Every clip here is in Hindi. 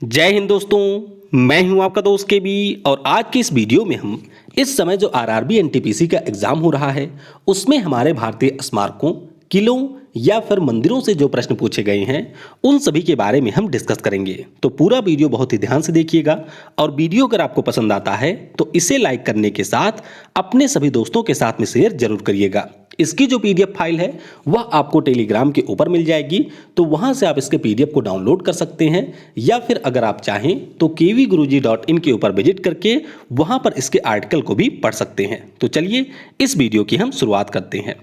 जय हिंद दोस्तों। मैं हूं आपका दोस्त के बी और आज की इस वीडियो में हम इस समय जो आरआरबी एनटीपीसी का एग्जाम हो रहा है उसमें हमारे भारतीय स्मारकों, किलों या फिर मंदिरों से जो प्रश्न पूछे गए हैं उन सभी के बारे में हम डिस्कस करेंगे। तो पूरा वीडियो बहुत ही ध्यान से देखिएगा और वीडियो अगर आपको पसंद आता है तो इसे लाइक करने के साथ अपने सभी दोस्तों के साथ में शेयर जरूर करिएगा। इसकी जो पीडीएफ फाइल है वह आपको टेलीग्राम के ऊपर मिल जाएगी, तो वहां से आप इसके पीडीएफ को डाउनलोड कर सकते हैं या फिर अगर आप चाहें तो kvguruji.in के ऊपर विजिट करके वहां पर इसके आर्टिकल को भी पढ़ सकते हैं। तो चलिए इस वीडियो की हम शुरुआत करते हैं।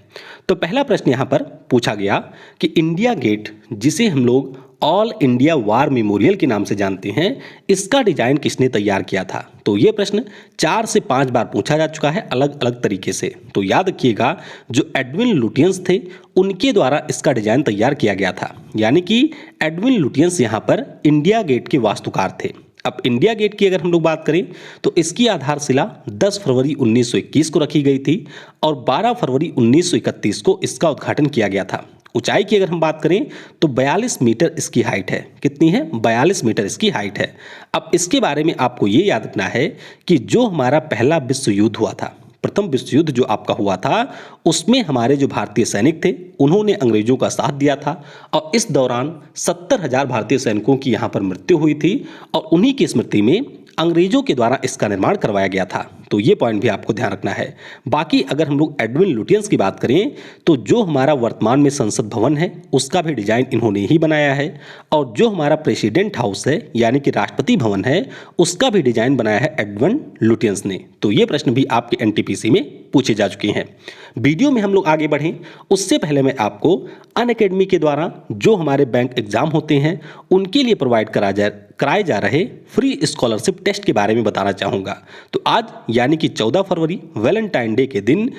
तो पहला प्रश्न यहां पर पूछा गया कि इंडिया गेट, जिसे हम लोग ऑल इंडिया वार मेमोरियल के नाम से जानते हैं, इसका डिजाइन किसने तैयार किया था? तो यह प्रश्न 4 से 5 बार पूछा जा चुका है अलग अलग तरीके से। तो याद रखिएगा, जो एडविन लुटियंस थे उनके द्वारा इसका डिजाइन तैयार किया गया था, यानी कि एडविन लुटियंस यहां पर इंडिया गेट के वास्तुकार थे। अब इंडिया गेट की अगर हम लोग बात करें तो इसकी आधारशिला 10 फरवरी 1921 को रखी गई थी और 12 फरवरी 1931 को इसका उद्घाटन किया गया था। ऊंचाई की अगर हम बात करें तो 42 मीटर इसकी हाइट है। कितनी है? 42 मीटर इसकी हाइट है। अब इसके बारे में आपको ये याद रखना है कि जो हमारा पहला विश्व युद्ध हुआ था, प्रथम विश्व युद्ध जो आपका हुआ था, उसमें हमारे जो भारतीय सैनिक थे उन्होंने अंग्रेजों का साथ दिया था और इस दौरान 70,000 भारतीय सैनिकों की यहाँ पर मृत्यु हुई थी और उन्हीं की स्मृति में अंग्रेजों के द्वारा इसका निर्माण करवाया गया था। तो ये पॉइंट भी आपको ध्यान रखना है। बाकी अगर हम लोग एडविन लुटियंस की बात करें तो जो हमारा वर्तमान में संसद भवन है उसका भी डिजाइन इन्होंने ही बनाया है और जो हमारा प्रेसिडेंट हाउस है यानी कि राष्ट्रपति भवन है उसका भी डिजाइन बनाया है एडविन लुटियंस ने। तो ये प्रश्न भी आपके एनटीपीसी में पूछे जा चुके हैं। वीडियो में हम लोग आगे बढ़ें उससे पहले मैं आपको अनअकैडमी के द्वारा जो हमारे बैंक एग्जाम होते हैं उनके लिए प्रोवाइड कराए जा रहे फ्री स्कॉलरशिप टेस्ट के बारे में बताना चाहूँगा। तो आज यानी कि 14 फरवरी वैलेंटाइन डे के दिन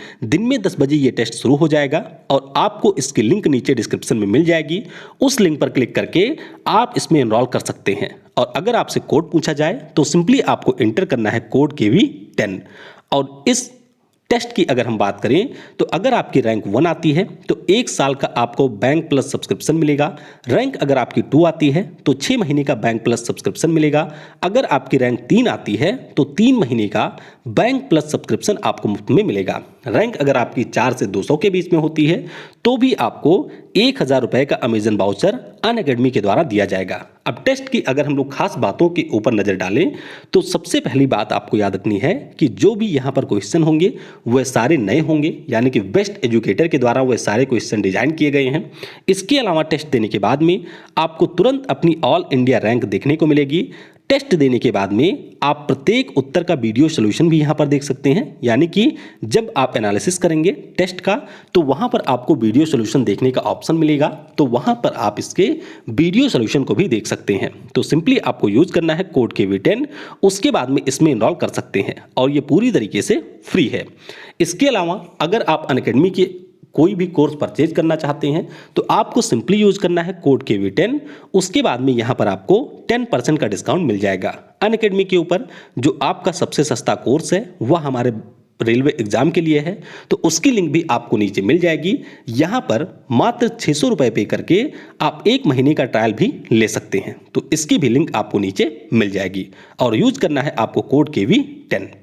में 10 बजे ये टेस्ट शुरू हो जाएगा और आपको इसकी लिंक नीचे डिस्क्रिप्शन में मिल जाएगी। उस लिंक पर क्लिक करके आप इसमें एनरोल कर सकते हैं और अगर आपसे कोड पूछा जाए तो सिंपली आपको एंटर करना है कोड KV10। और इस टेस्ट की अगर हम बात करें तो अगर आपकी रैंक 1 आती है तो 1 साल का आपको बैंक प्लस सब्सक्रिप्शन मिलेगा। रैंक अगर आपकी 2 आती है तो 6 महीने का बैंक प्लस सब्सक्रिप्शन मिलेगा। अगर आपकी रैंक 3 आती है तो 3 महीने का बैंक प्लस सब्सक्रिप्शन आपको मुफ्त में मिलेगा। रैंक अगर आपकी 4 से 200 के बीच में होती है तो भी आपको 1,000 रुपए का अमेजन वाउचर अनअकैडमी के द्वारा दिया जाएगा। अब टेस्ट की अगर हम लोग खास बातों के ऊपर नजर डालें तो सबसे पहली बात आपको याद रखनी है कि जो भी यहाँ पर क्वेश्चन होंगे वह सारे नए होंगे, यानी कि बेस्ट एजुकेटर के द्वारा वह सारे क्वेश्चन डिजाइन किए गए हैं। इसके अलावा टेस्ट देने के बाद में आपको तुरंत अपनी ऑल इंडिया रैंक देखने को मिलेगी। टेस्ट देने के बाद में आप प्रत्येक उत्तर का वीडियो सॉल्यूशन भी यहाँ पर देख सकते हैं, यानी कि जब आप एनालिसिस करेंगे टेस्ट का तो वहाँ पर आपको वीडियो सॉल्यूशन देखने का ऑप्शन मिलेगा, तो वहाँ पर आप इसके वीडियो सॉल्यूशन को भी देख सकते हैं। तो सिंपली आपको यूज करना है कोड KV10, उसके बाद में इसमें इनरोल कर सकते हैं और ये पूरी तरीके से फ्री है। इसके अलावा अगर आप अनअकैडमी के कोई भी कोर्स परचेज करना चाहते हैं तो आपको सिंपली यूज करना है कोड KV10, उसके बाद में यहाँ पर आपको 10% का डिस्काउंट मिल जाएगा। अनअकैडमी के ऊपर जो आपका सबसे सस्ता कोर्स है वह हमारे रेलवे एग्जाम के लिए है, तो उसकी लिंक भी आपको नीचे मिल जाएगी। यहाँ पर मात्र 600 रुपये पे करके आप 1 महीने का ट्रायल भी ले सकते हैं, तो इसकी भी लिंक आपको नीचे मिल जाएगी और यूज करना है आपको कोड KV10।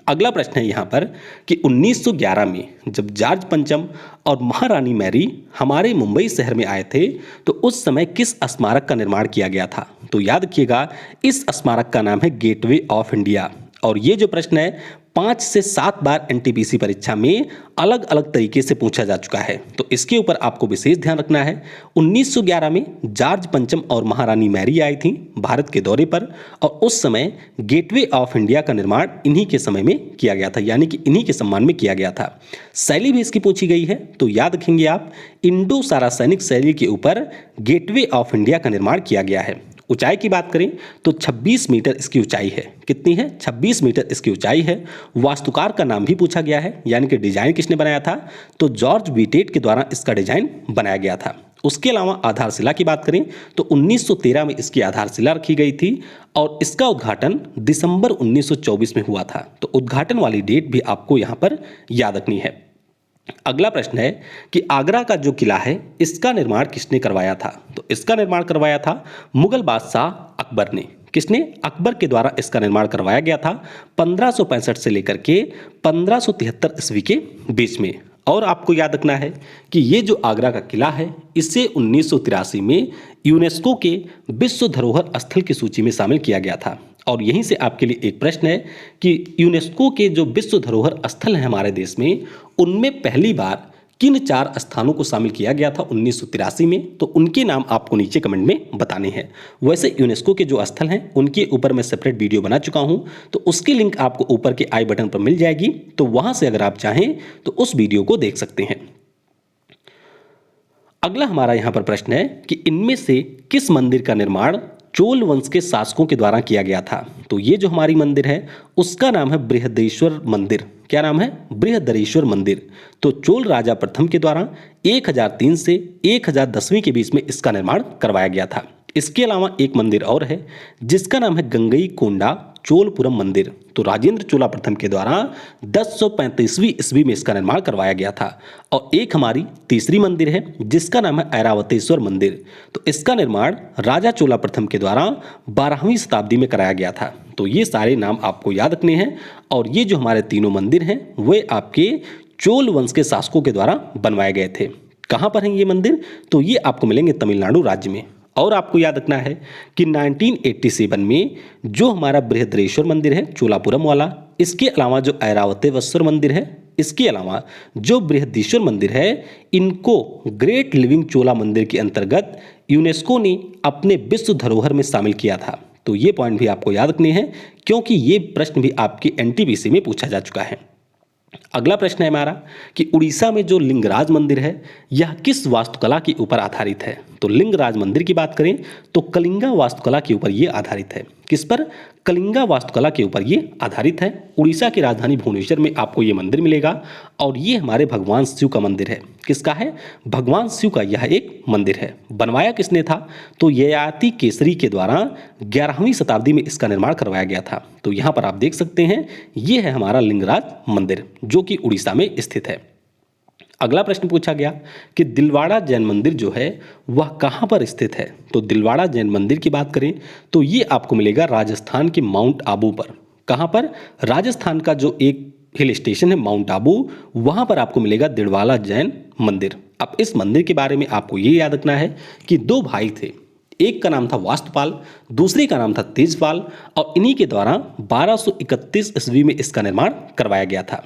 अगला प्रश्न है यहाँ पर कि 1911 में जब जॉर्ज पंचम और महारानी मैरी हमारे मुंबई शहर में आए थे तो उस समय किस स्मारक का निर्माण किया गया था? तो याद रखिएगा, इस स्मारक का नाम है गेटवे ऑफ इंडिया। और ये जो प्रश्न है 5 से 7 बार एनटीपीसी परीक्षा में अलग अलग तरीके से पूछा जा चुका है, तो इसके ऊपर आपको विशेष ध्यान रखना है। 1911 में जॉर्ज पंचम और महारानी मैरी आई थी भारत के दौरे पर और उस समय गेटवे ऑफ इंडिया का निर्माण इन्हीं के समय में किया गया था, यानी कि इन्हीं के सम्मान में किया गया था। शैली भी इसकी पूछी गई है, तो याद रखेंगे आप, इंडो सारासैनिक शैली के ऊपर गेटवे ऑफ इंडिया का निर्माण किया गया है। ऊंचाई की बात करें तो 26 मीटर इसकी ऊंचाई है। कितनी है? 26 मीटर इसकी ऊंचाई है। वास्तुकार का नाम भी पूछा गया है, यानी कि डिजाइन किसने बनाया था? तो जॉर्ज व्हिटेट के द्वारा इसका डिजाइन बनाया गया था। उसके अलावा आधारशिला की बात करें तो 1913 में इसकी आधारशिला रखी गई थी और इसका उद्घाटन दिसंबर 1924 में हुआ था। तो उद्घाटन वाली डेट भी आपको यहाँ पर याद रखनी है। अगला प्रश्न है कि आगरा का जो किला है इसका निर्माण किसने करवाया था? तो इसका निर्माण करवाया था मुगल बादशाह अकबर ने। किसने? अकबर के द्वारा इसका निर्माण करवाया गया था 1565 से लेकर के 1573 ईस्वी के बीच में। और आपको याद रखना है कि ये जो आगरा का किला है इसे 1983 में यूनेस्को के विश्व धरोहर स्थल की सूची में शामिल किया गया था। और यहीं से आपके लिए एक प्रश्न है कि यूनेस्को के जो विश्व धरोहर स्थल हैं हमारे देश में, उनमें पहली बार किन 4 स्थानों को शामिल किया गया था 1983 में, तो उनके नाम आपको नीचे कमेंट में बताने हैं। वैसे यूनेस्को के जो स्थल हैं उनके ऊपर मैं सेपरेट वीडियो बना चुका हूं, तो उसकी लिंक आपको ऊपर के आई बटन पर मिल जाएगी, तो वहां से अगर आप चाहें तो उस वीडियो को देख सकते हैं। अगला हमारा यहां पर प्रश्न है कि इनमें से किस मंदिर का निर्माण चोल वंश के शासकों के द्वारा किया गया था। तो ये जो हमारी मंदिर है उसका नाम है बृहदेश्वर मंदिर। क्या नाम है? बृहदरेश्वर मंदिर। तो चोल राजा प्रथम के द्वारा 1003 से 1010वीं के बीच में इसका निर्माण करवाया गया था। इसके अलावा एक मंदिर और है जिसका नाम है गंगई कोंडा चोलपुरम मंदिर। तो राजेंद्र चोला प्रथम के द्वारा 1035वीं ईस्वी में इसका निर्माण करवाया गया था। और एक हमारी तीसरी मंदिर है जिसका नाम है ऐरावतेश्वर मंदिर। तो इसका निर्माण राजा चोला प्रथम के द्वारा 12वीं शताब्दी में कराया गया था। तो ये सारे नाम आपको याद रखने हैं। और ये जो हमारे तीनों मंदिर हैं वे आपके चोल वंश के शासकों के द्वारा बनवाए गए थे। कहाँ पर हैं ये मंदिर? तो ये आपको मिलेंगे तमिलनाडु राज्य में। और आपको याद रखना है कि 1987 में जो हमारा बृहदरेश्वर मंदिर है चोलापुरम वाला, इसके अलावा जो ऐरावतेश्वर मंदिर है, इसके अलावा जो बृहदीश्वर मंदिर है, इनको ग्रेट लिविंग चोला मंदिर के अंतर्गत यूनेस्को ने अपने विश्व धरोहर में शामिल किया था। तो ये पॉइंट भी आपको याद रखने हैं क्योंकि ये प्रश्न भी आपके एनटीपीसी में पूछा जा चुका है। अगला प्रश्न है हमारा कि उड़ीसा में जो लिंगराज मंदिर है यह किस वास्तुकला के ऊपर आधारित है। तो लिंगराज मंदिर की बात करें तो कलिंगा वास्तुकला के ऊपर यह आधारित है। किस पर? कलिंगा वास्तुकला के ऊपर ये आधारित है। उड़ीसा की राजधानी भुवनेश्वर में आपको ये मंदिर मिलेगा। और ये हमारे भगवान शिव का मंदिर है। किसका है? भगवान शिव का यह एक मंदिर है। बनवाया किसने था? तो ययाति केसरी के द्वारा 11वीं शताब्दी में इसका निर्माण करवाया गया था। तो यहाँ पर आप देख सकते हैं ये है हमारा लिंगराज मंदिर जो कि उड़ीसा में स्थित है। अगला प्रश्न पूछा गया कि दिलवाड़ा जैन मंदिर जो है वह कहाँ पर स्थित है। तो दिलवाड़ा जैन मंदिर की बात करें तो ये आपको मिलेगा राजस्थान के माउंट आबू पर। कहाँ पर? राजस्थान का जो एक हिल स्टेशन है माउंट आबू, वहाँ पर आपको मिलेगा दिलवाड़ा जैन मंदिर। अब इस मंदिर के बारे में आपको ये याद रखना है कि 2 भाई थे, एक का नाम था वास्तुपाल, दूसरे का नाम था तेजपाल। और इन्हीं के द्वारा 1231 ईस्वी में इसका निर्माण करवाया गया था।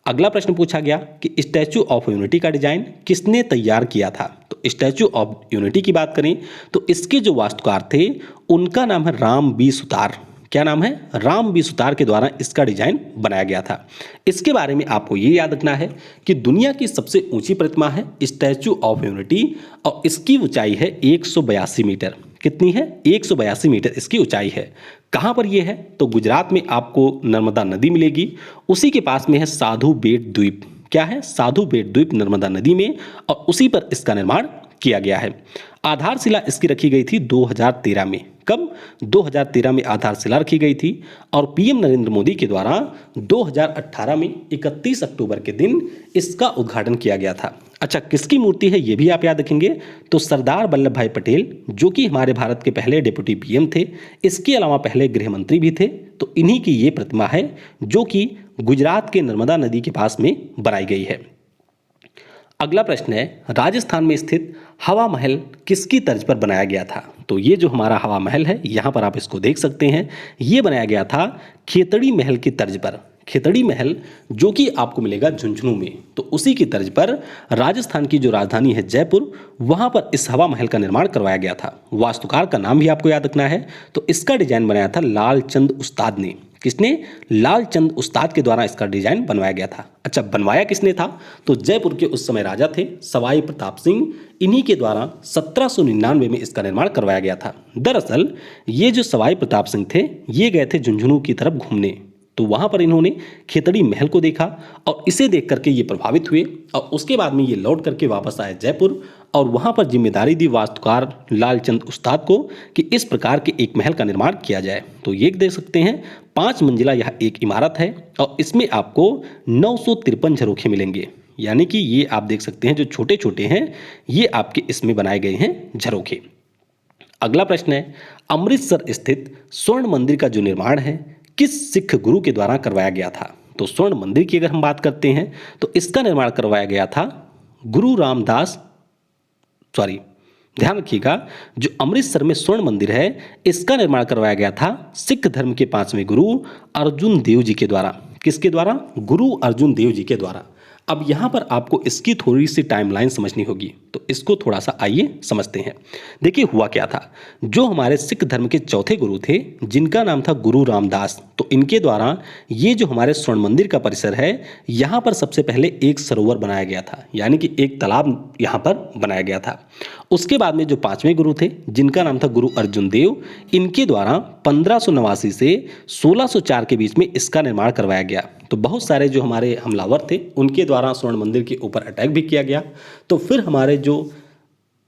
अगला प्रश्न पूछा गया कि स्टैचू ऑफ यूनिटी का डिजाइन किसने तैयार किया था। तो स्टैचू ऑफ यूनिटी की बात करें तो इसके जो वास्तुकार थे उनका नाम है राम बी सुतार। क्या नाम है? राम बी सुतार के द्वारा इसका डिजाइन बनाया गया था। इसके बारे में आपको ये याद रखना है कि दुनिया की सबसे ऊंची प्रतिमा है स्टैचू ऑफ यूनिटी और इसकी ऊंचाई है 182 मीटर। कितनी है? 182 मीटर इसकी ऊंचाई है। कहाँ पर यह है? तो गुजरात में आपको नर्मदा नदी मिलेगी, उसी के पास में है साधु बेट द्वीप। क्या है? साधु बेट द्वीप नर्मदा नदी में, और उसी पर इसका निर्माण किया गया है। आधारशिला इसकी रखी गई थी 2013 में। कब? 2013 में आधारशिला रखी गई थी। और पीएम नरेंद्र मोदी के द्वारा 2018 में 31 अक्टूबर के दिन इसका उद्घाटन किया गया था। अच्छा, किसकी मूर्ति है ये भी आप याद रखेंगे। तो सरदार वल्लभ भाई पटेल जो कि हमारे भारत के पहले डिप्टी पीएम थे, इसके अलावा पहले गृह मंत्री भी थे। तो इन्हीं की ये प्रतिमा है जो कि गुजरात के नर्मदा नदी के पास में बनाई गई है। अगला प्रश्न है राजस्थान में स्थित हवा महल किसकी तर्ज पर बनाया गया था। तो ये जो हमारा हवा महल है यहाँ पर आप इसको देख सकते हैं, ये बनाया गया था खेतड़ी महल की तर्ज पर। खेतड़ी महल जो कि आपको मिलेगा झुंझुनू में, तो उसी की तर्ज पर राजस्थान की जो राजधानी है जयपुर, वहाँ पर इस हवा महल का निर्माण करवाया गया था। वास्तुकार का नाम भी आपको याद रखना है। तो इसका डिजाइन बनाया था लालचंद उस्ताद ने। किसने? लालचंद उस्ताद के द्वारा इसका डिजाइन बनवाया गया था। अच्छा, बनवाया किसने था? तो जयपुर के उस समय राजा थे सवाई प्रताप सिंह, इन्हीं के द्वारा 1799 में इसका निर्माण करवाया गया था। दरअसल ये जो सवाई प्रताप सिंह थे ये गए थे झुंझुनू की तरफ घूमने, तो वहाँ पर इन्होंने खेतड़ी महल को देखा और इसे देख करके ये प्रभावित हुए और उसके बाद में ये लौट करके वापस आए जयपुर और वहाँ पर जिम्मेदारी दी वास्तुकार लालचंद उस्ताद को कि इस प्रकार के एक महल का निर्माण किया जाए। तो ये देख सकते हैं 5 मंजिला यह एक इमारत है और इसमें आपको 953 झरोखे मिलेंगे। यानी कि ये आप देख सकते हैं जो छोटे छोटे हैं ये आपके इसमें बनाए गए हैं झरोखे। अगला प्रश्न है, अमृतसर स्थित स्वर्ण मंदिर का जो निर्माण है किस सिख गुरु के द्वारा करवाया गया था? तो स्वर्ण मंदिर की अगर हम बात करते हैं तो इसका निर्माण करवाया गया था गुरु रामदास, सॉरी, ध्यान रखिएगा, जो अमृतसर में स्वर्ण मंदिर है इसका निर्माण करवाया गया था सिख धर्म के 5वें गुरु अर्जुन देव जी के द्वारा। किसके द्वारा? गुरु अर्जुन देव जी के द्वारा। अब यहां पर आपको इसकी थोड़ी सी टाइमलाइन समझनी होगी, तो इसको थोड़ा सा आइए समझते हैं। देखिए हुआ क्या था, जो हमारे सिख धर्म के चौथे गुरु थे जिनका नाम था गुरु रामदास, तो इनके द्वारा ये जो हमारे स्वर्ण मंदिर का परिसर है यहाँ पर सबसे पहले एक सरोवर बनाया गया था, यानी कि एक तालाब यहाँ पर बनाया गया था। उसके बाद में जो 5वें गुरु थे जिनका नाम था गुरु अर्जुन देव, इनके द्वारा 1589 से 1604 के बीच में इसका निर्माण करवाया गया। तो बहुत सारे जो हमारे हमलावर थे उनके द्वारा स्वर्ण मंदिर के ऊपर अटैक भी किया गया। तो फिर हमारे जो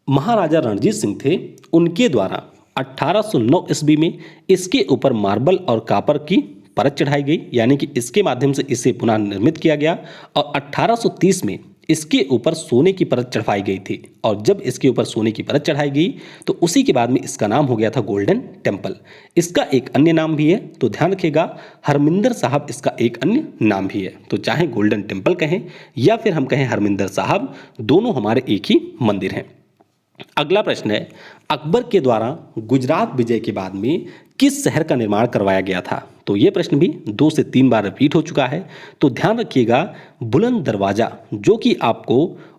महाराजा रणजीत सिंह थे उनके द्वारा 1809 ईस्वी में इसके ऊपर मार्बल और कापर की परत चढ़ाई गई, यानी कि इसके माध्यम से इसे पुनः निर्मित किया गया। और 1830 में इसके ऊपर सोने की परत चढ़ाई गई थी, और जब इसके ऊपर सोने की परत चढ़ाई गई तो उसी के बाद में इसका नाम हो गया था गोल्डन टेम्पल। इसका एक अन्य नाम भी है, तो ध्यान रखिएगा, हरमिंदर साहब इसका एक अन्य नाम भी है। तो चाहे गोल्डन टेम्पल कहें या फिर हम कहें हरमिंदर साहब, दोनों हमारे एक ही मंदिर हैं। अगला प्रश्न है, अकबर के द्वारा गुजरात विजय के बाद में किस शहर का निर्माण करवाया गया था? तो ये प्रश्न भी 2 से 3 बार रिपीट हो चुका है। तो ध्यान रखिएगा, बुलंद दरवाजा जो कि आपको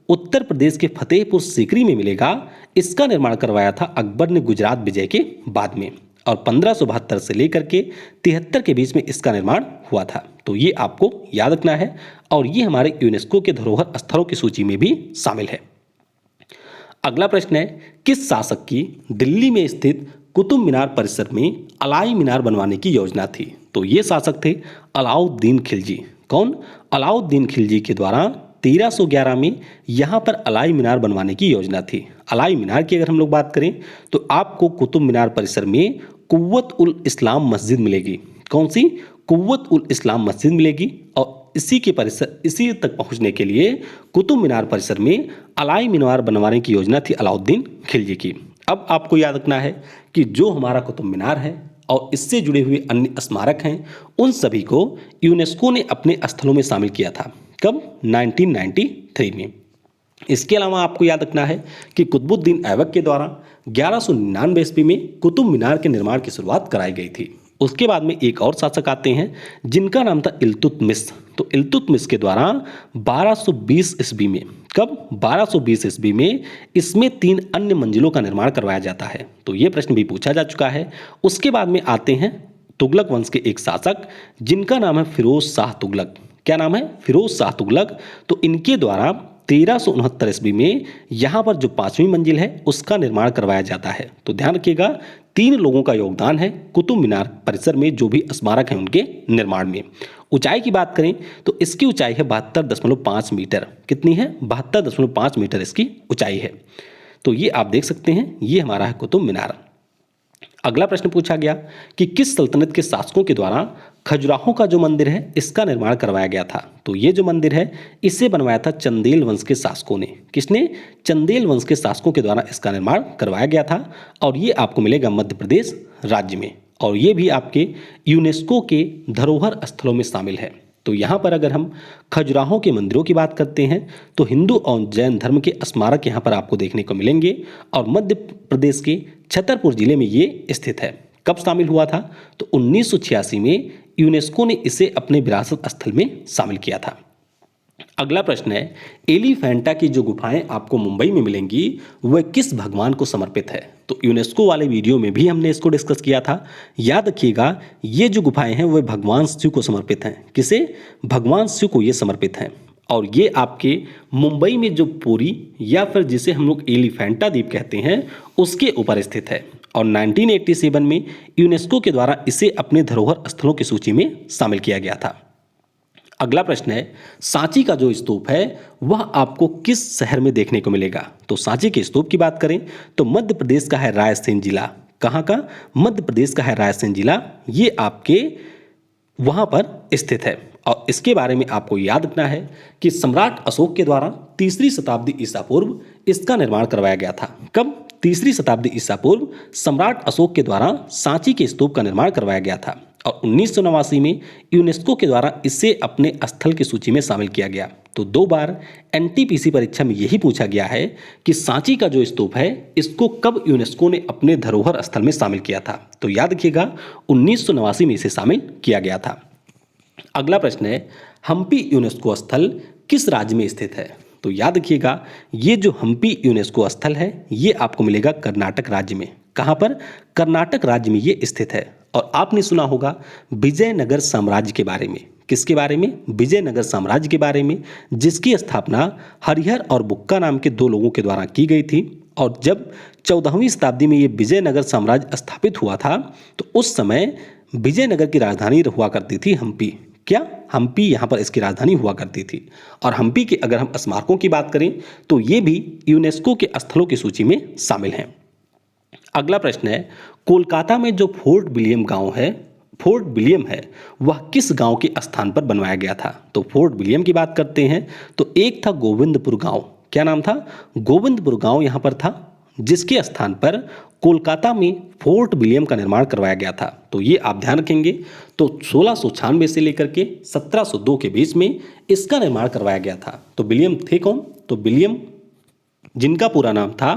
उत्तर प्रदेश के फतेहपुर सीकरी में मिलेगा, इसका निर्माण करवाया था अकबर ने गुजरात विजय के बाद में, और 1572 से लेकर के 73 के बीच में इसका निर्माण हुआ था। तो ये आपको याद रखना है, और ये हमारे यूनेस्को के धरोहर स्थलों की सूची में भी शामिल है। अगला प्रश्न है, किस शासक की दिल्ली में स्थित कुतुब मीनार परिसर में अलाई मीनार बनवाने की योजना थी? तो ये शासक थे अलाउद्दीन खिलजी। कौन? अलाउद्दीन खिलजी के द्वारा 1311 में यहाँ पर अलाई मीनार बनवाने की योजना थी। अलाई मीनार की अगर हम लोग बात करें तो आपको कुतुब मीनार परिसर में कुव्वत उल इस्लाम मस्जिद मिलेगी। कौन सी? कुव्वत उल इस्लाम मस्जिद मिलेगी। और इसी तक पहुंचने के लिए कुतुब मीनार परिसर में अलाई मीनार बनवाने की योजना थी अलाउद्दीन खिलजी की। अब आपको याद रखना है कि जो हमारा कुतुब मीनार है और इससे जुड़े हुए अन्य स्मारक हैं, उन सभी को यूनेस्को ने अपने स्थलों में शामिल किया था। कब? 1993 में। इसके अलावा आपको याद रखना है कि कुतुबुद्दीन ऐबक के द्वारा 1199 ईस्वी में कुतुब मीनार के निर्माण की शुरुआत कराई गई थी। उसके बाद में एक और शासक आते हैं जिनका नाम था इल्तुतमिश। तो इल्तुतमिश के द्वारा 1220 ईस्वी में, कब? 1220 ईस्वी में इसमें 3 अन्य मंजिलों का निर्माण करवाया जाता है। तो ये प्रश्न भी पूछा जा चुका है। उसके बाद में आते हैं तुगलक वंश के एक शासक जिनका नाम है फिरोज शाह तुगलक। क्या नाम है? फिरोज शाह तुगलक। तो इनके द्वारा 1369 ईस्वी में यहाँ पर जो 5वीं मंजिल है उसका निर्माण करवाया जाता है। तो ध्यान रखिएगा, 3 लोगों का योगदान है कुतुब मीनार परिसर में जो भी स्मारक हैं उनके निर्माण में। ऊंचाई की बात करें तो इसकी ऊंचाई है 72.5 मीटर। कितनी है? 72.5 मीटर इसकी ऊंचाई है। तो ये आप देख सकते हैं, ये हमारा है कुतुब मीनार। अगला प्रश्न पूछा गया कि किस सल्तनत के शासकों के द्वारा खजुराहो का जो मंदिर है इसका निर्माण करवाया गया था? तो ये जो मंदिर है इसे बनवाया था चंदेल वंश के शासकों ने। किसने? चंदेल वंश के शासकों के द्वारा इसका निर्माण करवाया गया था, और ये आपको मिलेगा मध्य प्रदेश राज्य में, और ये भी आपके यूनेस्को के धरोहर स्थलों में शामिल है। तो यहाँ पर अगर हम खजुराहो के मंदिरों की बात करते हैं तो हिंदू और जैन धर्म के स्मारक यहाँ पर आपको देखने को मिलेंगे, और मध्य प्रदेश के छतरपुर जिले में ये स्थित है। कब शामिल हुआ था? तो 1986 में यूनेस्को ने इसे अपने विरासत स्थल में शामिल किया था। अगला प्रश्न है, एलिफेंटा की जो गुफाएं आपको मुंबई में मिलेंगी वह किस भगवान को समर्पित है? तो यूनेस्को वाले वीडियो में भी हमने इसको डिस्कस किया था। याद रखिएगा, ये जो गुफाएं हैं वह भगवान शिव को समर्पित हैं। किसे? भगवान शिव को ये समर्पित हैं। और ये आपके मुंबई में जो पुरी या फिर जिसे हम लोग एलिफेंटा द्वीप कहते हैं उसके ऊपर स्थित है, और 1987 में यूनेस्को के द्वारा इसे अपने धरोहर स्थलों की सूची में शामिल किया गया था। अगला प्रश्न है, सांची का जो स्तूप है वह आपको किस शहर में देखने को मिलेगा? तो सांची के स्तूप की बात करें तो मध्य प्रदेश का है रायसेन जिला। कहाँ का? मध्य प्रदेश का है रायसेन जिला। ये आपके वहाँ पर स्थित है, और इसके बारे में आपको याद रखना है कि सम्राट अशोक के द्वारा 3री शताब्दी ईसा पूर्व इसका निर्माण करवाया गया था। कब? तीसरी शताब्दी ईसा पूर्व सम्राट अशोक के द्वारा सांची के स्तूप का निर्माण करवाया गया था और 1989 में यूनेस्को के द्वारा इसे अपने स्थल की सूची में शामिल किया गया। तो 2 बार एनटीपीसी परीक्षा में यही पूछा गया है कि सांची का जो स्तूप है इसको कब यूनेस्को ने अपने धरोहर स्थल में शामिल किया था। तो याद रखिएगा 1989 में इसे शामिल किया गया था। अगला प्रश्न है, हम्पी यूनेस्को स्थल किस राज्य में स्थित है। तो याद रखिएगा ये जो हम्पी यूनेस्को स्थल है ये आपको मिलेगा कर्नाटक राज्य में। कहाँ पर? कर्नाटक राज्य में ये स्थित है। और आपने सुना होगा विजयनगर साम्राज्य के बारे में। किसके बारे में? विजयनगर साम्राज्य के बारे में, जिसकी स्थापना हरिहर और बुक्का नाम के 2 लोगों के द्वारा की गई थी। और जब 14वीं शताब्दी में ये विजयनगर साम्राज्य स्थापित हुआ था तो उस समय विजयनगर की राजधानी हुआ करती थी हम्पी। क्या? हम्पी यहाँ पर इसकी राजधानी हुआ करती थी। और हम्पी के अगर हम स्मारकों की बात करें तो ये भी यूनेस्को के स्थलों की सूची में शामिल हैं। अगला प्रश्न है, कोलकाता में जो फोर्ट विलियम गांव है, फोर्ट विलियम है, वह किस गांव के स्थान पर बनवाया गया था। तो फोर्ट विलियम की बात करते हैं तो एक था गोविंदपुर गांव। क्या नाम था? गोविंदपुर गांव यहाँ पर था, जिसके स्थान पर कोलकाता में फोर्ट विलियम का निर्माण करवाया गया था। तो ये आप ध्यान रखेंगे। तो 1696 से लेकर के 1702 के बीच में इसका निर्माण करवाया गया था। तो विलियम थे कौन? तो विलियम, जिनका पूरा नाम था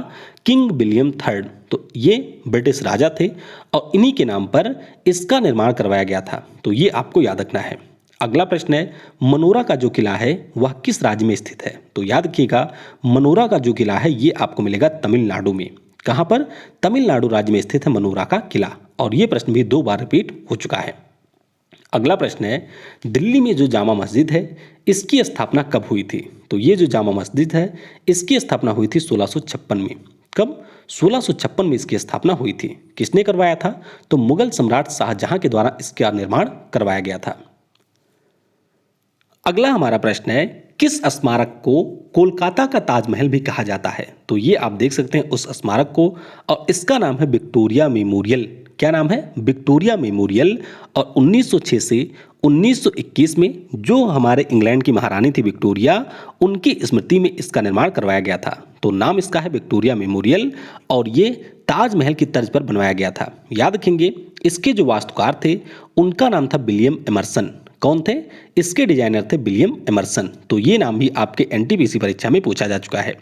किंग विलियम थर्ड, तो ये ब्रिटिश राजा थे और इन्हीं के नाम पर इसका निर्माण करवाया गया था। तो ये आपको याद रखना है। अगला प्रश्न है, मनोरा का जो किला है वह किस राज्य में स्थित है। तो याद रखिएगा मनोरा का जो किला है ये आपको मिलेगा तमिलनाडु में। कहाँ पर? तमिलनाडु राज्य में स्थित है मनोरा का किला। और ये प्रश्न भी 2 बार रिपीट हो चुका है। अगला प्रश्न है, दिल्ली में जो जामा मस्जिद है इसकी स्थापना कब हुई थी। तो ये जो जामा मस्जिद है इसकी स्थापना हुई थी 1656 में। कब? 1656 में इसकी स्थापना हुई थी। किसने करवाया था? तो मुगल सम्राट शाहजहां के द्वारा इसका निर्माण करवाया गया था। अगला हमारा प्रश्न है, किस स्मारक को कोलकाता का ताजमहल भी कहा जाता है। तो ये आप देख सकते हैं उस स्मारक को, और इसका नाम है विक्टोरिया मेमोरियल। क्या नाम है? Victoria memorial. और 1906 से 1921 में जो हमारे इंग्लैंड की महारानी थी विक्टोरिया, उनकी स्मृति में इसका निर्माण करवाया गया था। तो नाम इसका है विक्टोरिया मेमोरियल और ये ताजमहल की तर्ज पर बनवाया गया था। याद रखेंगे इसके जो वास्तुकार थे उनका नाम था विलियम एमर्सन। कौन थे? इसके डिजाइनर थे विलियम एमर्सन। तो ये नाम भी आपके एनटीपीसी परीक्षा में पूछा जा चुका है।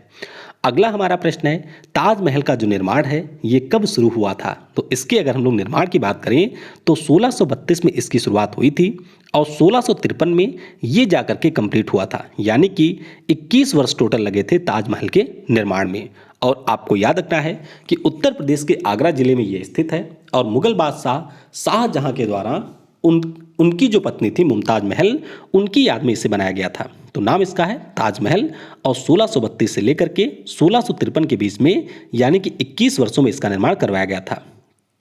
अगला हमारा प्रश्न है, ताजमहल का जो निर्माण है ये कब शुरू हुआ था। तो इसके अगर हम लोग निर्माण की बात करें तो 1632 में इसकी शुरुआत हुई थी और 1653 में ये जाकर के कंप्लीट हुआ था। यानी कि 21 वर्ष टोटल लगे थे ताजमहल के निर्माण में। और आपको याद रखना है कि उत्तर प्रदेश के आगरा जिले में ये स्थित है और मुगल बादशाह शाहजहां के द्वारा उनकी जो पत्नी थी मुमताज महल, उनकी याद में इसे बनाया गया था। तो नाम इसका है ताजमहल और 1632 से लेकर के 1653 के बीच में यानी कि 21 वर्षों में इसका निर्माण करवाया गया था।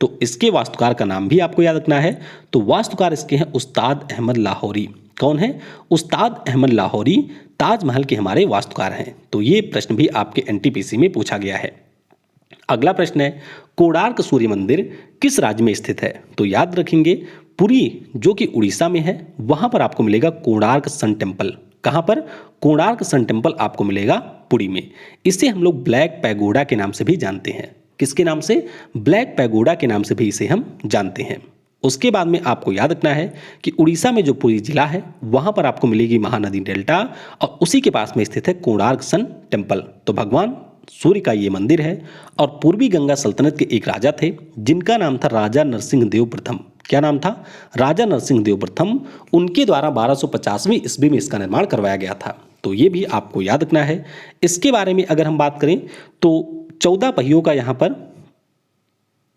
तो इसके वास्तुकार का नाम भी आपको याद रखना है। तो वास्तुकार इसके हैं उस्ताद अहमद लाहौरी। कौन है? उस्ताद अहमद लाहौरी ताजमहल के हमारे वास्तुकार हैं। तो ये प्रश्न भी आपके एनटीपीसी में पूछा गया है। अगला प्रश्न है, कोणार्क सूर्य मंदिर किस राज्य में स्थित है। तो याद रखेंगे पुरी जो कि उड़ीसा में है वहां पर आपको मिलेगा कोणार्क सन टेम्पल। कहां पर? कोणार्क सन टेम्पल आपको मिलेगा पुरी में। इसे हम लोग ब्लैक पैगोडा के नाम से भी जानते हैं। किसके नाम से? ब्लैक पैगोडा के नाम से भी इसे हम जानते हैं। उसके बाद में आपको याद रखना है कि उड़ीसा में जो पुरी जिला है वहां पर आपको मिलेगी महानदी डेल्टा और उसी के पास में स्थित है कोणार्क सन टेम्पल। तो भगवान सूर्य का ये मंदिर है और पूर्वी गंगा सल्तनत के एक राजा थे जिनका नाम था राजा नरसिंह देव प्रथम। क्या नाम था? राजा नरसिंह देव प्रथम। उनके द्वारा 1250वीं ईस्वी में इसका निर्माण करवाया गया था। तो ये भी आपको याद रखना है। इसके बारे में अगर हम बात करें तो 14 पहियों का यहाँ पर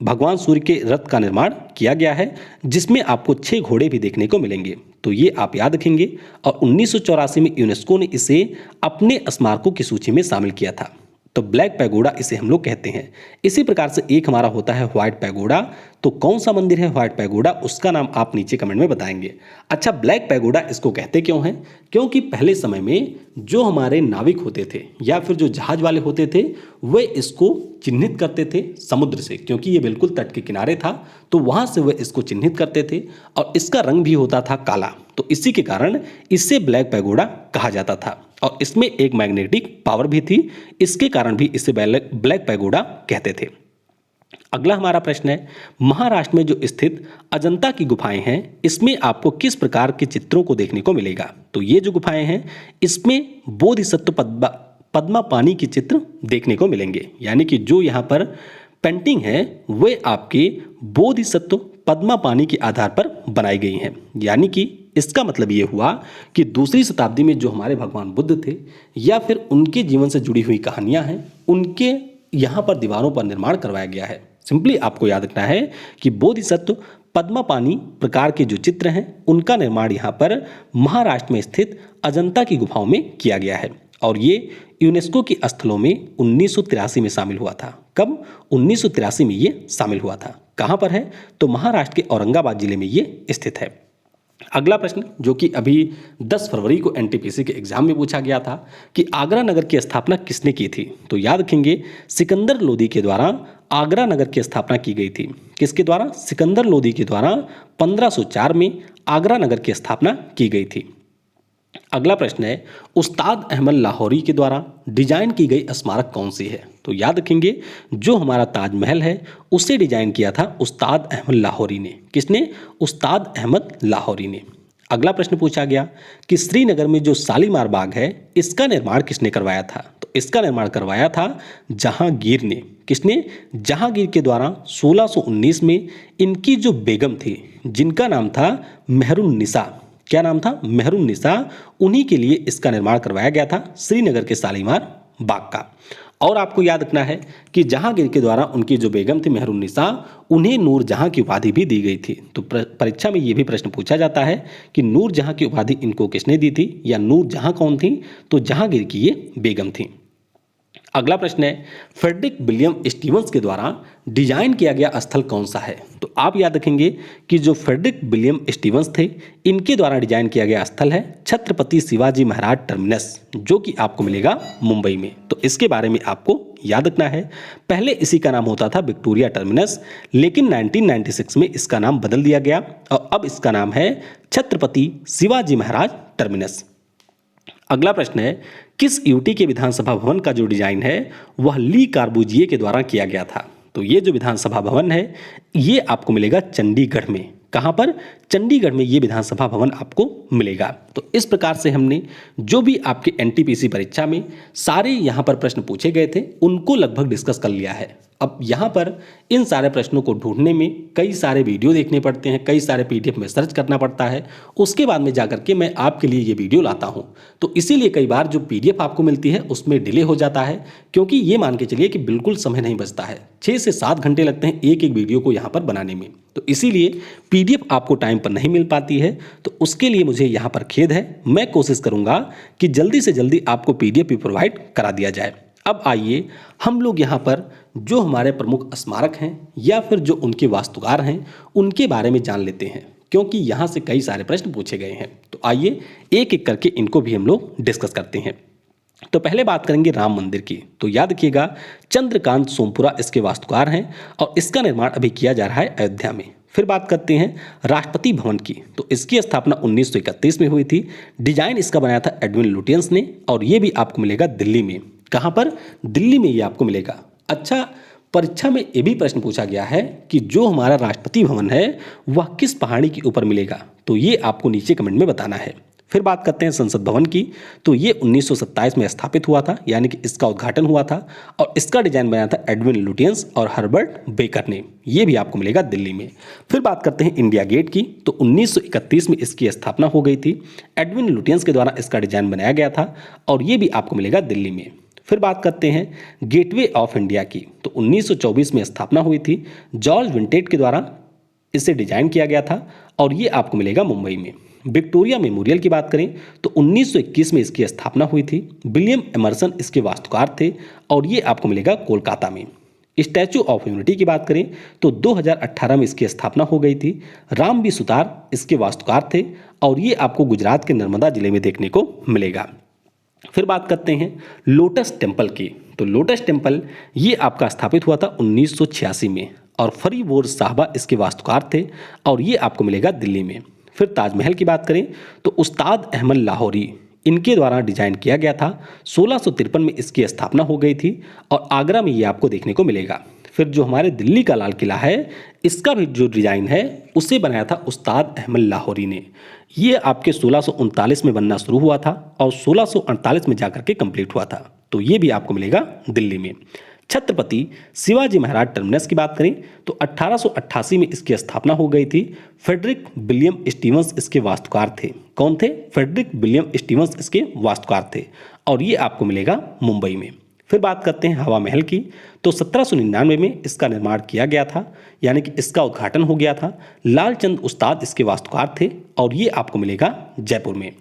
भगवान सूर्य के रथ का निर्माण किया गया है जिसमें आपको 6 घोड़े भी देखने को मिलेंगे। तो ये आप याद रखेंगे। और 1984 में यूनेस्को ने इसे अपने स्मारकों की सूची में शामिल किया था। तो ब्लैक पैगोडा इसे हम लोग कहते हैं। इसी प्रकार से एक हमारा होता है व्हाइट पैगोडा। तो कौन सा मंदिर है व्हाइट पैगोडा, उसका नाम आप नीचे कमेंट में बताएंगे। अच्छा, ब्लैक पैगोडा इसको कहते क्यों हैं? क्योंकि पहले समय में जो हमारे नाविक होते थे या फिर जो जहाज वाले होते थे वे इसको चिन्हित करते थे समुद्र से, क्योंकि ये बिल्कुल तट के किनारे था तो वहां से वे इसको चिन्हित करते थे और इसका रंग भी होता था काला। तो इसी के कारण इसे ब्लैक पैगोडा कहा जाता था। और इसमें एक मैग्नेटिक पावर भी थी, इसके कारण भी इसे ब्लैक पैगोडा कहते थे। अगला हमारा प्रश्न है, महाराष्ट्र में जो स्थित अजंता की गुफाएं हैं, इसमें आपको किस प्रकार के चित्रों को देखने को मिलेगा? तो ये जो गुफाएं हैं, इसमें बोधिसत्व पद्मा पानी के चित्र देखने को मिलेंगे, यानी कि जो यहाँ पर पेंटिंग है वे आपके बोधिसत्व पद्मा पानी के आधार पर बनाई गई हैं। यानी कि इसका मतलब ये हुआ कि दूसरी शताब्दी में जो हमारे भगवान बुद्ध थे या फिर उनके जीवन से जुड़ी हुई कहानियां हैं, उनके यहाँ पर दीवारों पर निर्माण करवाया गया है। सिंपली आपको याद रखना है कि बोधिसत्व पद्मा पानी प्रकार के जो चित्र हैं, उनका निर्माण यहाँ पर महाराष्ट्र में स्थित अजंता की गुफाओं में किया गया है और ये यूनेस्को की स्थलों में 1983 में शामिल हुआ था। कब? 1983 में ये शामिल हुआ था। कहाँ पर है? तो महाराष्ट्र के औरंगाबाद जिले में ये स्थित है। अगला प्रश्न जो कि अभी 10 फरवरी को एनटीपीसी के एग्जाम में पूछा गया था कि आगरा नगर की स्थापना किसने की थी? तो याद रखेंगे सिकंदर लोदी के द्वारा आगरा नगर की स्थापना की गई थी। किसके द्वारा? सिकंदर लोदी के द्वारा 1504 में आगरा नगर की स्थापना की गई थी। अगला प्रश्न है, उस्ताद अहमद लाहौरी के द्वारा डिजाइन की गई स्मारक कौन सी है? तो याद रखेंगे जो हमारा ताजमहल है उसे डिजाइन किया था उस्ताद अहमद लाहौरी ने। किसने? उस्ताद अहमद लाहौरी ने। अगला प्रश्न पूछा गया कि श्रीनगर में जो शालीमार बाग है इसका निर्माण किसने करवाया था? तो इसका निर्माण करवाया था जहांगीर ने। किसने? जहांगीर के द्वारा 1619 में इनकी जो बेगम थी जिनका नाम था मेहरुन्निसा, क्या नाम था? मेहरुन्निसा, उन्हीं के लिए इसका निर्माण करवाया गया था श्रीनगर के शालीमार बाग का। और आपको याद रखना है कि जहांगीर के द्वारा उनकी जो बेगम थी मेहरुन्निसा, उन्हें नूरजहां की उपाधि भी दी गई थी। तो परीक्षा में ये भी प्रश्न पूछा जाता है कि नूरजहां की उपाधि इनको किसने दी थी या नूरजहां कौन थी? तो जहांगीर की ये बेगम थी। अगला प्रश्न है, फ्रेडरिक विलियम स्टीवंस के द्वारा डिजाइन किया गया स्थल कौन सा है? तो आप याद रखेंगे कि जो फ्रेडरिक विलियम स्टीवंस थे इनके द्वारा डिजाइन किया गया स्थल है छत्रपति शिवाजी महाराज टर्मिनस, जो कि आपको मिलेगा मुंबई में। तो इसके बारे में आपको याद रखना है, पहले इसी का नाम होता था विक्टोरिया टर्मिनस, लेकिन 1996 में इसका नाम बदल दिया गया और अब इसका नाम है छत्रपति शिवाजी महाराज टर्मिनस। अगला प्रश्न है, किस यूटी के विधानसभा भवन का जो डिजाइन है वह ली कार्बूजिए के द्वारा किया गया था? तो ये जो विधानसभा भवन है ये आपको मिलेगा चंडीगढ़ में। कहाँ पर? चंडीगढ़ में ये विधानसभा भवन आपको मिलेगा। तो इस प्रकार से हमने जो भी आपके एनटीपीसी परीक्षा में सारे यहाँ पर प्रश्न पूछे गए थे उनको लगभग डिस्कस कर लिया है। अब यहाँ पर इन सारे प्रश्नों को ढूंढने में कई सारे वीडियो देखने पड़ते हैं, कई सारे पीडीएफ में सर्च करना पड़ता है, उसके बाद में जाकर के मैं आपके लिए ये वीडियो लाता हूँ। तो इसीलिए कई बार जो पीडीएफ आपको मिलती है उसमें डिले हो जाता है, क्योंकि ये मान के चलिए कि बिल्कुल समय नहीं बचता है, 6 से 7 घंटे लगते हैं एक एक वीडियो को यहाँ पर बनाने में। तो इसीलिए पीडीएफ आपको टाइम पर नहीं मिल पाती है, तो उसके लिए मुझे यहाँ पर खेद है। मैं कोशिश करूँगा कि जल्दी से जल्दी आपको पीडीएफ भी प्रोवाइड करा दिया जाए। अब आइए हम लोग यहाँ पर जो हमारे प्रमुख स्मारक हैं या फिर जो उनके वास्तुकार हैं उनके बारे में जान लेते हैं, क्योंकि यहाँ से कई सारे प्रश्न पूछे गए हैं। तो आइए एक एक करके इनको भी हम लोग डिस्कस करते हैं। तो पहले बात करेंगे राम मंदिर की। तो याद रखिएगा चंद्रकांत सोमपुरा इसके वास्तुकार हैं और इसका निर्माण अभी किया जा रहा है अयोध्या में। फिर बात करते हैं राष्ट्रपति भवन की। तो इसकी स्थापना 1931 में हुई थी। डिजाइन इसका बनाया था एडविन लुटियंस ने और ये भी आपको मिलेगा दिल्ली में। कहाँ पर? दिल्ली में ये आपको मिलेगा। अच्छा, परीक्षा में ये भी प्रश्न पूछा गया है कि जो हमारा राष्ट्रपति भवन है वह किस पहाड़ी के ऊपर मिलेगा? तो ये आपको नीचे कमेंट में बताना है। फिर बात करते हैं संसद भवन की। तो ये 1927 में स्थापित हुआ था, यानी कि इसका उद्घाटन हुआ था और इसका डिजाइन बनाया था एडविन लुटियंस और हर्बर्ट बेकर ने। ये भी आपको मिलेगा दिल्ली में। फिर बात करते हैं इंडिया गेट की। तो 1931 में इसकी स्थापना हो गई थी। एडविन लुटियंस के द्वारा इसका डिजाइन बनाया गया था और ये भी आपको मिलेगा दिल्ली में। फिर बात करते हैं गेटवे ऑफ इंडिया की। तो 1924 में स्थापना हुई थी। जॉर्ज विंटेट के द्वारा इसे डिजाइन किया गया था और ये आपको मिलेगा मुंबई में। विक्टोरिया मेमोरियल की बात करें तो 1921 में इसकी स्थापना हुई थी। विलियम एमर्सन इसके वास्तुकार थे और ये आपको मिलेगा कोलकाता में। स्टैचू ऑफ यूनिटी की बात करें तो 2018 में इसकी स्थापना हो गई थी। राम बी सुतार इसके वास्तुकार थे और ये आपको गुजरात के नर्मदा जिले में देखने को मिलेगा। फिर बात करते हैं लोटस टेम्पल की। तो लोटस टेम्पल ये आपका स्थापित हुआ था 1986 में और फरीबोर साहबा इसके वास्तुकार थे और ये आपको मिलेगा दिल्ली में। फिर ताजमहल की बात करें तो उस्ताद अहमद लाहौरी इनके द्वारा डिजाइन किया गया था। 1653 में इसकी स्थापना हो गई थी और आगरा में ये आपको देखने को मिलेगा। फिर जो हमारे दिल्ली का लाल किला है, इसका भी जो डिजाइन है उसे बनाया था उस्ताद अहमद लाहौरी ने। ये आपके 1639 में बनना शुरू हुआ था और 1648 में जाकर के कंप्लीट हुआ था। तो ये भी आपको मिलेगा दिल्ली में। छत्रपति शिवाजी महाराज टर्मिनस की बात करें तो 1888 में इसकी स्थापना हो गई थी। फ्रेडरिक विलियम स्टीवंस इसके वास्तुकार थे। कौन थे? फ्रेडरिक विलियम स्टीवंस इसके वास्तुकार थे और ये आपको मिलेगा मुंबई में। फिर बात करते हैं हवा महल की, तो 1799 में इसका निर्माण किया गया था, यानी कि इसका उद्घाटन हो गया था। लालचंद उस्ताद इसके वास्तुकार थे और ये आपको मिलेगा जयपुर में।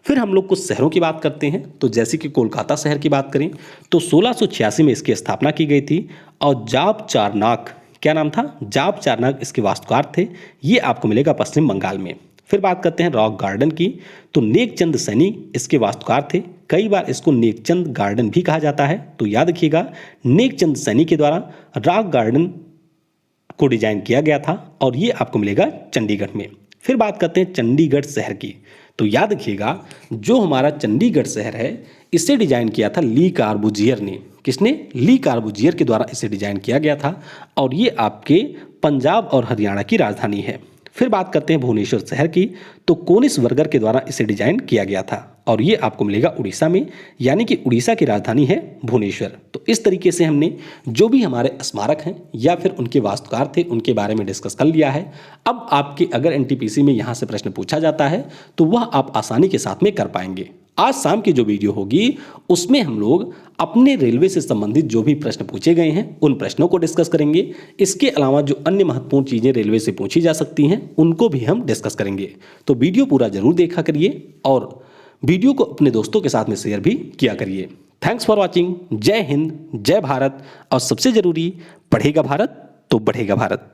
फिर हम लोग कुछ शहरों की बात करते हैं, तो जैसे कि कोलकाता शहर की बात करें तो 1686 में इसकी स्थापना की गई थी और जाप चारनाक, क्या नाम था? जाप चारनाक इसके वास्तुकार थे। ये आपको मिलेगा पश्चिम बंगाल में। फिर बात करते हैं रॉक गार्डन की, तो नेकचंद सैनी इसके वास्तुकार थे। कई बार इसको नेकचंद गार्डन भी कहा जाता है, तो याद रखिएगा नेकचंद सैनी के द्वारा रॉक गार्डन को डिजाइन किया गया था और ये आपको मिलेगा चंडीगढ़ में। फिर बात करते हैं चंडीगढ़ शहर की, तो याद रखिएगा जो हमारा चंडीगढ़ शहर है इसे डिजाइन किया था ली कार्बूजियर ने। किसने? ली कार्बूजियर के द्वारा इसे डिजाइन किया गया था और ये आपके पंजाब और हरियाणा की राजधानी है। फिर बात करते हैं भुवनेश्वर शहर की, तो कोनिसबर्गर के द्वारा इसे डिजाइन किया गया था और ये आपको मिलेगा उड़ीसा में, यानी कि उड़ीसा की राजधानी है भुवनेश्वर। तो इस तरीके से हमने जो भी हमारे स्मारक हैं या फिर उनके वास्तुकार थे उनके बारे में डिस्कस कर लिया है। अब आपके अगर एनटीपीसी में यहाँ से प्रश्न पूछा जाता है तो वह आप आसानी के साथ में कर पाएंगे। आज शाम की जो वीडियो होगी उसमें हम लोग अपने रेलवे से संबंधित जो भी प्रश्न पूछे गए हैं उन प्रश्नों को डिस्कस करेंगे। इसके अलावा जो अन्य महत्वपूर्ण चीज़ें रेलवे से पूछी जा सकती हैं उनको भी हम डिस्कस करेंगे। तो वीडियो पूरा जरूर देखा करिए और वीडियो को अपने दोस्तों के साथ में शेयर भी किया करिए। Thanks for watching. जय हिंद, जय भारत और सबसे जरूरी, पढ़ेगा भारत तो बढ़ेगा भारत।